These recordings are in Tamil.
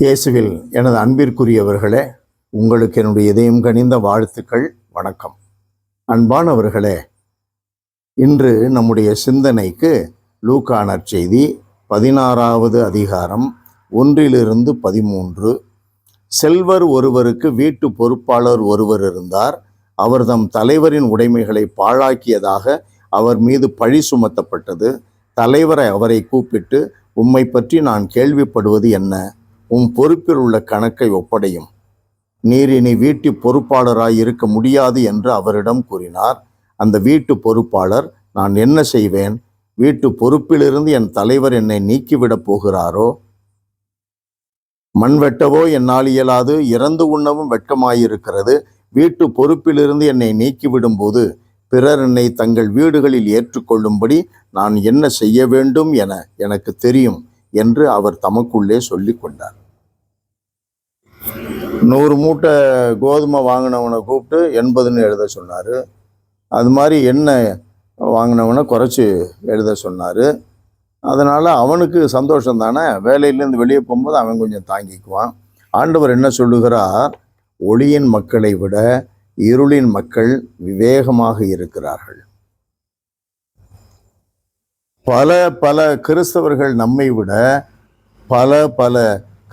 இயேசுவில் எனது அன்பிற்குரியவர்களே, உங்களுக்கு என்னுடைய இதயம் கனிந்த வாழ்த்துக்கள், வணக்கம். அன்பானவர்களே, இன்று நம்முடைய சிந்தனைக்கு லூக்கா நற்செய்தி 16வது அதிகாரம் 1-13. செல்வர் ஒருவருக்கு வீட்டு பொறுப்பாளர் ஒருவர் இருந்தார். அவர் தம் தலைவரின் உடைமைகளை பாழாக்கியதாக அவர் மீது பழி சுமத்தப்பட்டது. தலைவரை அவரை கூப்பிட்டு, உம்மை பற்றி நான் கேள்விப்படுவது என்ன? உம் பொறுப்பில் உள்ள கணக்கை ஒப்படையும். நீர் இனி வீட்டு பொறுப்பாளராய் இருக்க முடியாது என்று அவரிடம் கூறினார். அந்த வீட்டு பொறுப்பாளர், நான் என்ன செய்வேன்? வீட்டு பொறுப்பிலிருந்து என் தலைவர் என்னை நீக்கிவிடப் போகிறாரோ? மண் வெட்டவோ என்னால் இயலாது, இறந்து உண்ணவும் வெட்கமாயிருக்கிறது. வீட்டு பொறுப்பிலிருந்து என்னை நீக்கிவிடும் போது பிறர் என்னை தங்கள் வீடுகளில் ஏற்றுக்கொள்ளும்படி நான் என்ன செய்ய வேண்டும் என எனக்கு தெரியும் என்று அவர் தமக்குள்ளே சொல்லி கொண்டார். 100 மூட்டை கோதுமை வாங்கினவனை கூப்பிட்டு 80ன்னு எழுத சொன்னார். அது மாதிரி எண்ணெய் வாங்கினவனை குறைச்சி எழுத சொன்னார். அதனால் அவனுக்கு சந்தோஷம் தானே, வேலையிலேருந்து வெளியே போகும்போது அவன் கொஞ்சம் தாங்கிக்குவான். ஆண்டவர் என்ன சொல்லுகிறார்? ஒளியின் மக்களை விட இருளின் மக்கள் விவேகமாக இருக்கிறார்கள். பல கிறிஸ்தவர்கள் நம்மை விட பல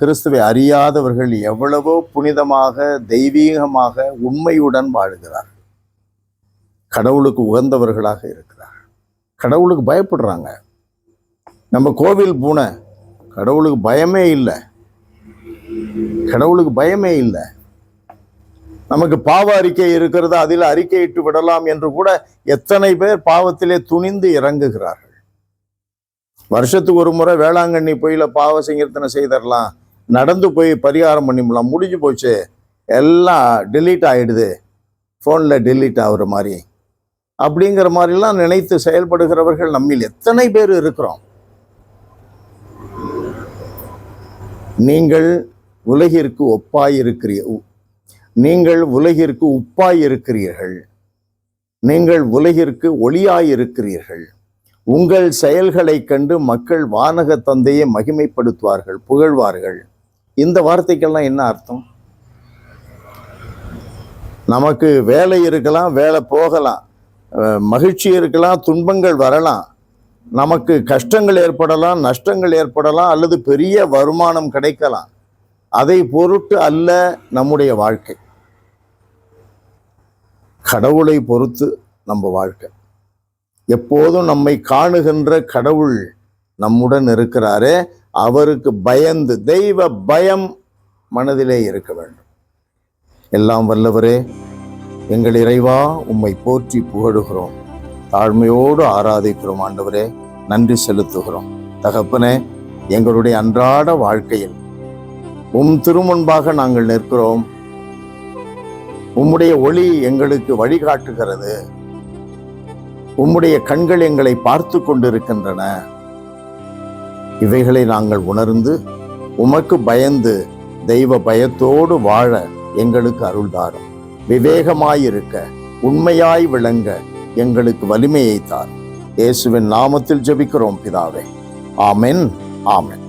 கிறிஸ்துவை அறியாதவர்கள் எவ்வளவோ புனிதமாக, தெய்வீகமாக, உண்மையுடன் வாழ்கிறார்கள். கடவுளுக்கு உகந்தவர்களாக இருக்கிறார்கள். கடவுளுக்கு பயப்படுறாங்க. நம்ம கோவில் பூனை, கடவுளுக்கு பயமே இல்லை. கடவுளுக்கு பயமே இல்லை. நமக்கு பாவ அறிக்கை இருக்கிறது, அதில் அறிக்கையிட்டு விடலாம் என்று கூட எத்தனை பேர் பாவத்திலே துணிந்து இறங்குகிறார்கள். வருஷத்துக்கு ஒரு முறை வேளாங்கண்ணி போயில பாவ சங்கீர்த்தனை செய்தரலாம், நடந்து போய் பரிகாரம் பண்ணிடலாம், முடிஞ்சு போச்சு, எல்லாம் டெலீட் ஆகிடுது, ஃபோனில் டெலீட் ஆகுற மாதிரி அப்படிங்கிற மாதிரிலாம் நினைத்து செயல்படுகிறவர்கள் நம்மில் எத்தனை பேர் இருக்கிறோம். நீங்கள் உலகிற்கு நீங்கள் உலகிற்கு உப்பாயிருக்கிறீர்கள். நீங்கள் உலகிற்கு ஒளியாயிருக்கிறீர்கள். உங்கள் செயல்களை கண்டு மக்கள் வானக தந்தையை மகிமைப்படுத்துவார்கள், புகழ்வார்கள். இந்த வார்த்தைக்கெல்லாம் என்ன அர்த்தம்? நமக்கு வேலை இருக்கலாம், வேலை போகலாம், மகிழ்ச்சி இருக்கலாம், துன்பங்கள் வரலாம், நமக்கு கஷ்டங்கள் ஏற்படலாம், நஷ்டங்கள் ஏற்படலாம், அல்லது பெரிய வருமானம் கிடைக்கலாம். அதை பொருட்டு அல்ல நம்முடைய வாழ்க்கை. கடவுளை பொறுத்து நம்ம வாழ்க்கை. எப்போதும் நம்மை காணுகின்ற கடவுள் நம்முடன் இருக்கிறாரே, அவருக்கு பயந்து, தெய்வ பயம் மனதிலே இருக்க வேண்டும். எல்லாம் வல்லவரே, எங்கள் இறைவா, உம்மை போற்றி புகழுகிறோம், தாழ்மையோடு ஆராதிக்கிறோம். ஆண்டவரே, நன்றி செலுத்துகிறோம். தகப்பனே, எங்களுடைய அன்றாட வாழ்க்கையில் உம் திருமுன்பாக நாங்கள் நிற்கிறோம். உம்முடைய ஒளி எங்களுக்கு வழிகாட்டுகிறது. உம்முடைய கண்கள் எங்களை பார்த்து கொண்டிருக்கின்றன. இவைகளை நாங்கள் உணர்ந்து உமக்கு பயந்து தெய்வ பயத்தோடு வாழ எங்களுக்கு அருள்தாரும். விவேகமாயிருக்க, உண்மையாய் விளங்க எங்களுக்கு வலிமையை தாரும். இயேசுவின் நாமத்தில் ஜெபிக்கிறோம் பிதாவே. ஆமென், ஆமென்.